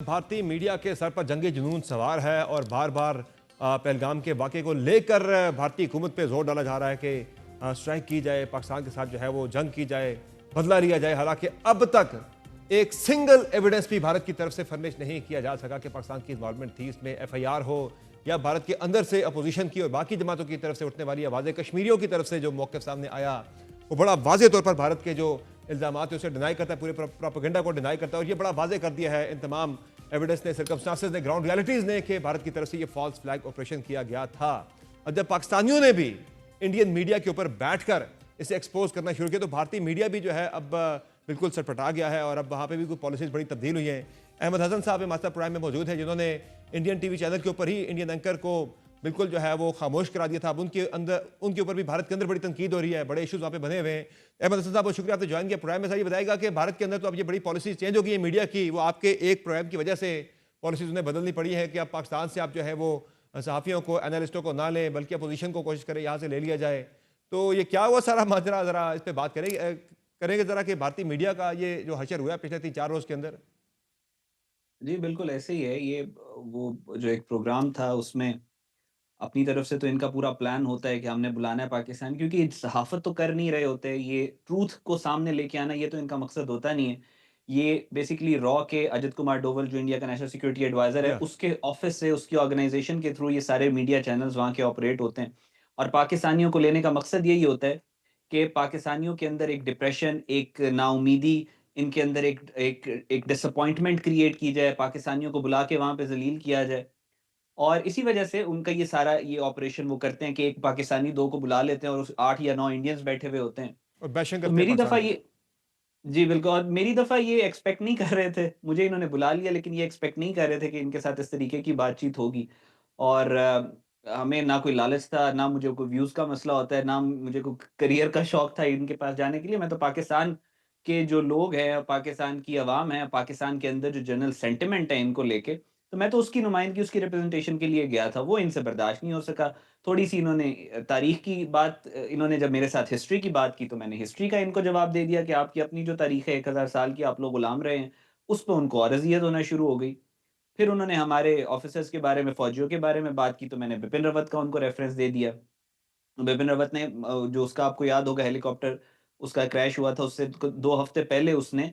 भारतीय मीडिया के सर पर जंगी जुनून सवार है और बार बार पहलगाम के वाक़े को लेकर भारतीय हुकूमत पे जोर डाला जा रहा है कि स्ट्राइक की जाए, पाकिस्तान के साथ जो है वो जंग की जाए, बदला लिया जाए। हालांकि अब तक एक सिंगल एविडेंस भी भारत की तरफ से फर्निश नहीं किया जा सका कि पाकिस्तान की इन्वॉल्वमेंट थी इसमें। FIR हो या भारत के अंदर से अपोजिशन की और बाकी जमातों की तरफ से उठने वाली आवाज़ें, कश्मीरियों की तरफ से जो मौक़िफ़ सामने आया वो बड़ा वाज़े तौर पर भारत के जो इल्ज़ामात है उसे डिनाई करता है, पूरे प्रोपेगेंडा को डिनाई करता है। और ये बड़ा वाज़े कर दिया है इन तमाम एविडेंस ने, सर्कमस्टांसेस ने, ग्राउंड रियलिटीज़ ने कि भारत की तरफ से ये फॉल्स फ्लैग ऑपरेशन किया गया था। और जब पाकिस्तानियों ने भी इंडियन मीडिया के ऊपर बैठकर इसे एक्सपोज करना शुरू किया तो भारतीय मीडिया भी जो है अब बिल्कुल सटपटा गया है और अब वहाँ पे भी कुछ पॉलिसीज बड़ी तब्दील हुई हैं। अहमद हसन साहब मास्टर प्रोग्राम में मौजूद है जिन्होंने इंडियन टीवी चैनल के ऊपर ही इंडियन एंकर को बिल्कुल जो है वो खामोश करा दिया था। अब उनके ऊपर भी भारत के अंदर बड़ी तनकीद हो रही है, बड़े इशूज वहाँ पे बने हुए हैं। अहमद हसन साहब बहुत शुक्रिया, आपने ज्वाइन किया प्रोग्राम में। सर ये बताएगा कि भारत के अंदर तो अब ये बड़ी पॉलिसीज चेंज हो गई है मीडिया की, वो आपके एक प्रोग्राम की वजह से पॉलिसीज उन्हें बदलनी पड़ी है कि अब पाकिस्तान से आप जो है वो सहाफ़ियों को, एनालिस्टों को ना लें बल्कि अपोजिशन को कोशिश करें यहाँ से ले लिया जाए। तो ये क्या हुआ सारा माजरा, ज़रा इस पर बात करेंगे ज़रा कि भारतीय मीडिया का ये जो हशर हुआ है पिछले 3-4 रोज़ के अंदर। जी, बिल्कुल ऐसे ही है। ये वो जो एक प्रोग्राम था उसमें अपनी तरफ से तो इनका पूरा प्लान होता है कि हमने बुलाना है पाकिस्तान, क्योंकि सहाफ़त तो कर नहीं रहे होते। ये ट्रूथ को सामने लेके आना ये तो इनका मकसद होता नहीं है। ये बेसिकली रॉ के अजित कुमार डोवल जो इंडिया का नेशनल सिक्योरिटी एडवाइज़र है, या उसके ऑफ़िस से, उसकी ऑर्गनाइज़ेशन के थ्रू ये सारे मीडिया चैनल्स वहाँ के ऑपरेट होते हैं। और पाकिस्तानियों को लेने का मकसद यही होता है कि पाकिस्तानियों के अंदर एक डिप्रेशन, एक नाउम्मीदी, इनके अंदर एक एक एक डिसअपॉइंटमेंट क्रिएट की जाए, पाकिस्तानियों को बुला के वहाँ पे ज़लील किया जाए। और इसी वजह से उनका ये सारा ये ऑपरेशन वो करते हैं कि एक पाकिस्तानी 2 को बुला लेते हैं और उस 8 या 9 इंडियंस बैठे हुए होते हैं। और बैशिंग तो करते हैं मेरी दफ़ा पाकिस्तान की। ये जी, बिल्कुल। और मेरी दफ़ा ये एक्सपेक्ट नहीं कर रहे थे। मुझे इन्होंने बुला लिया, लेकिन ये एक्सपेक्ट नहीं कर रहे थे कि इनके साथ इस तरीके की बातचीत होगी। और हमें ना कोई लालच था, ना मुझे कोई व्यूज़ का मसला होता है, ना मुझे कोई करियर का शौक था इनके पास जाने के लिए। मैं तो पाकिस्तान के जो लोग हैं, पाकिस्तान की अवाम है, पाकिस्तान के अंदर जो जनरल सेंटिमेंट है इनको लेके, तो मैं तो उसकी नुमाइंदगी, उसकी रिप्रेज़ेंटेशन के लिए गया था। वो इनसे बर्दाश्त नहीं हो सका। थोड़ी-सी इन्होंने तारीख़ की बात, इन्होंने जब मेरे साथ हिस्ट्री की बात की, तो मैंने हिस्ट्री का इनको जवाब दे दिया कि आपकी अपनी जो तारीख़ है 1000 साल की, आप लोग गुलाम रहे हैं। उस पे उनको और अज़ियत होना शुरू हो गई। फिर उन्होंने हमारे ऑफ़िसर्स के बारे में, फ़ौजियों के बारे में बात की, तो मैंने बिपिन रावत का उनको रेफ़रेंस दे दिया। बिपिन रावत ने जो उसका आपको याद होगा हेलीकॉप्टर उसका क्रैश हुआ था, उससे क 2 हफ़्ते पहले उसने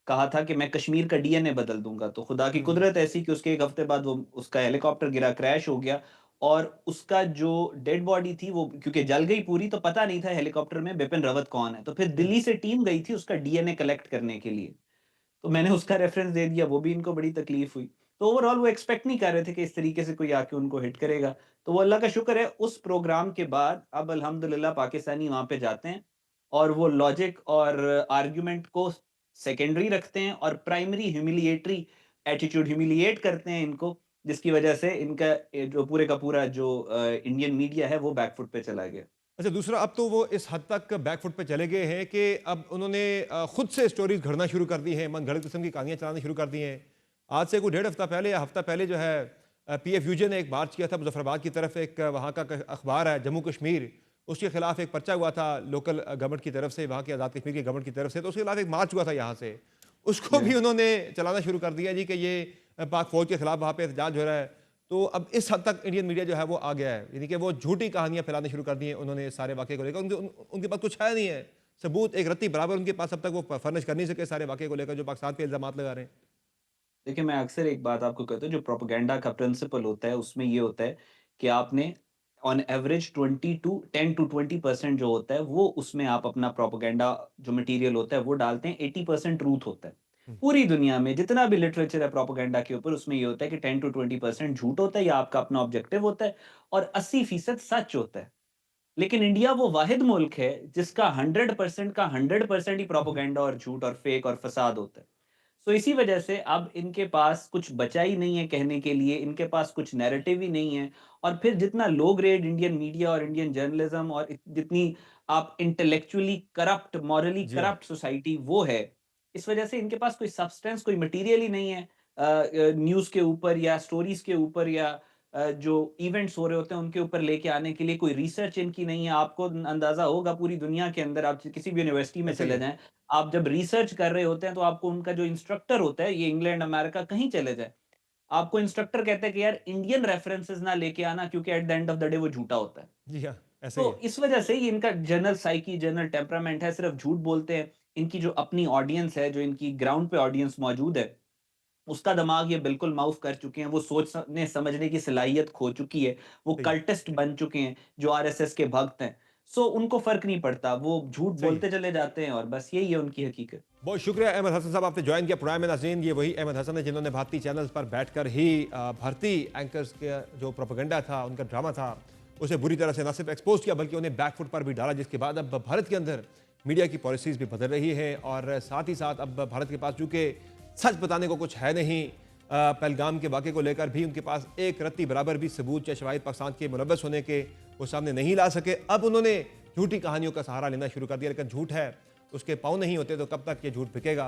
कहा था कि मैं कश्मीर का डीएनए बदल दूँगा। तो खुदा की हम्म। कुदरत ऐसी कि उसके 1 हफ़्ते बाद वो उसका हेलीकॉप्टर गिरा, क्रैश हो गया। और उसका जो डेड बॉडी थी वो क्योंकि जल गई पूरी, तो पता नहीं था हेलीकॉप्टर में बिपिन रावत कौन है। तो फिर हम्म। दिल्ली से टीम गई थी उसका डीएनए कलेक्ट करने के लिए। तो मैंने उसका रेफ़रेंस दे दिया, वो भी इनको बड़ी तकलीफ़ हुई। तो ओवरऑल वो एक्सपेक्ट नहीं कर रहे थे कि इस तरीके से कोई आके उनको हिट करेगा। तो वो अल्लाह का शुक्र है, उस प्रोग्राम के बाद अब अल्हम्दुलिल्लाह पाकिस्तानी वहाँ पे जाते हैं और वो लॉजिक और आर्गुमेंट को सेकेंडरी रखते हैं और प्राइमरी ह्यूमिलिएटरी एटीट्यूड, ह्यूमिलिएट करते हैं इनको, जिसकी वजह से इनका जो पूरे का पूरा जो इंडियन मीडिया है वो बैक फुट पे चला गया। अच्छा, दूसरा अब तो वो इस हद तक बैकफुट पे चले गए हैं कि अब उन्होंने खुद से स्टोरीज घड़ना शुरू कर दी हैं, मनगढ़ंत किस्म की कहानियां चलाना शुरू कर दी हैं। आज से कोई 1.5 हफ्ता पहले या हफ्ता पहले जो है PFUJ ने एक मार्च किया था मुजफ्फराबाद की तरफ। एक वहाँ का अखबार है जम्मू कश्मीर, उसके खिलाफ एक पर्चा हुआ था लोकल गवर्नमेंट की तरफ से, वहाँ की आज़ाद कश्मीर की गवर्नमेंट की तरफ से। तो उसके खिलाफ एक मार्च हुआ था यहाँ से, उसको जी। भी उन्होंने चलाना शुरू कर दिया जी कि ये पाक फौज के खिलाफ वहाँ पे एहतजाज हो रहा है। तो अब इस हद तक इंडियन मीडिया जो है वो आ गया है, यानी कि वो झूठी कहानियां फैलानी शुरू कर दी हैं उन्होंने इस सारे वाक़े को लेकर। उनके पास कुछ है नहीं है सबूत, एक रत्ती बराबर उनके पास अब तक वो फर्निश कर नहीं सके सारे वाक़े को लेकर जो पाकिस्तान पे इल्ज़ामात लगा रहे हैं। देखिए, मैं अक्सर एक बात आपको कहता हूँ, जो प्रोपेगेंडा का प्रिंसिपल होता है, उसमें ये होता है कि आपने ऑन एवरेज 20 टू 10 टू 20% जो होता है, वो उसमें आप अपना प्रोपेगेंडा जो मटीरियल होता है, वो डालते हैं। 80% ट्रूथ होता है। हम्म। पूरी दुनिया में जितना भी लिटरेचर है प्रोपेगेंडा के ऊपर, उसमें ये होता है कि 10 टू 20% झूठ होता है या आपका अपना ऑब्जेक्टिव होता है और 80% सच होता है। लेकिन इंडिया वो वाहिद मुल्क है, जिसका 100% का 100% ही हम्म। प्रोपेगेंडा और झूठ और फेक और फसाद होता है। सो इसी वजह से अब इनके पास कुछ बचा ही नहीं है कहने के लिए, इनके पास कुछ नैरेटिव ही नहीं है। और फिर जितना लो ग्रेड इंडियन मीडिया और इंडियन जर्नलिज्म और जितनी आप इंटेलेक्चुअली करप्ट, मॉरली जी हाँ। करप्ट सोसाइटी वो है, इस वजह से इनके पास कोई सब्सटेंस, कोई मटेरियल ही नहीं है न्यूज़ के ऊपर या स्टोरीज़ के ऊपर या जो इवेंट्स हो रहे होते हैं उनके ऊपर लेके आने के लिए कोई रिसर्च इनकी नहीं है। आपको अंदाज़ा होगा पूरी दुनिया के अंदर आप किसी भी यूनिवर्सिटी में ऐसा ही चले है। जाएँ, आप जब रिसर्च कर रहे होते हैं तो आपको उनका जो इंस्ट्रक्टर होता है, ये इंग्लैंड, अमेरिका कहीं चले जाएँ, आपको इंस्ट्रक्टर कहता है कि यार इंडियन रेफरेंसेस ना लेके आना क्योंकि at the end of the day वो झूठा होता है। जी हाँ, ऐसा ही तो है। इस वजह से ही इनका जनरल साइकी, जनरल टेम्परामेंट है, सिर्फ झूठ बोलते हैं। इनकी जो अपनी ऑडियंस है, जो इनकी ग्राउंड पे ऑडियंस मौजूद है, उसका दिमाग ये बिल्कुल माउफ कर चुके हैं। वो सोचने समझने की सलाहियत खो चुकी है। वो सही है, कल्टिस्ट बन चुके हैं, जो आरएसएस के भक्त हैं। सो उनको फ़र्क नहीं पड़ता। वो झूठ सही है। बोलते चले जाते हैं और बस यही है उनकी हकीकत। बहुत शुक्रिया अहमद हसन साहब, आपने ज्वाइन किया प्रोग्राम में। नाज़रीन, ये वही अहमद हसन है जिन्होंने भारतीय चैनल्स पर बैठकर ही भारतीय एंकर्स के जो प्रोपेगेंडा था, उनका ड्रामा था, उसे बुरी तरह से न सिर्फ एक्सपोज किया बल्कि उन्हें बैकफुट पर भी डाला, जिसके बाद अब भारत के अंदर मीडिया की पॉलिसीज़ भी बदल रही है और साथ ही साथ अब भारत के पास चूँकि सच बताने को कुछ है नहीं, पहलगाम के वाक़े को लेकर भी उनके पास एक रत्ती बराबर भी सबूत चाहे शवाहिद पाकिस्तान के मुलव्वस होने के वो सामने नहीं ला सके। अब उन्होंने झूठी कहानियों का सहारा लेना शुरू कर दिया, लेकिन झूठ है, उसके पाँव नहीं होते तो कब तक ये झूठ बिकेगा।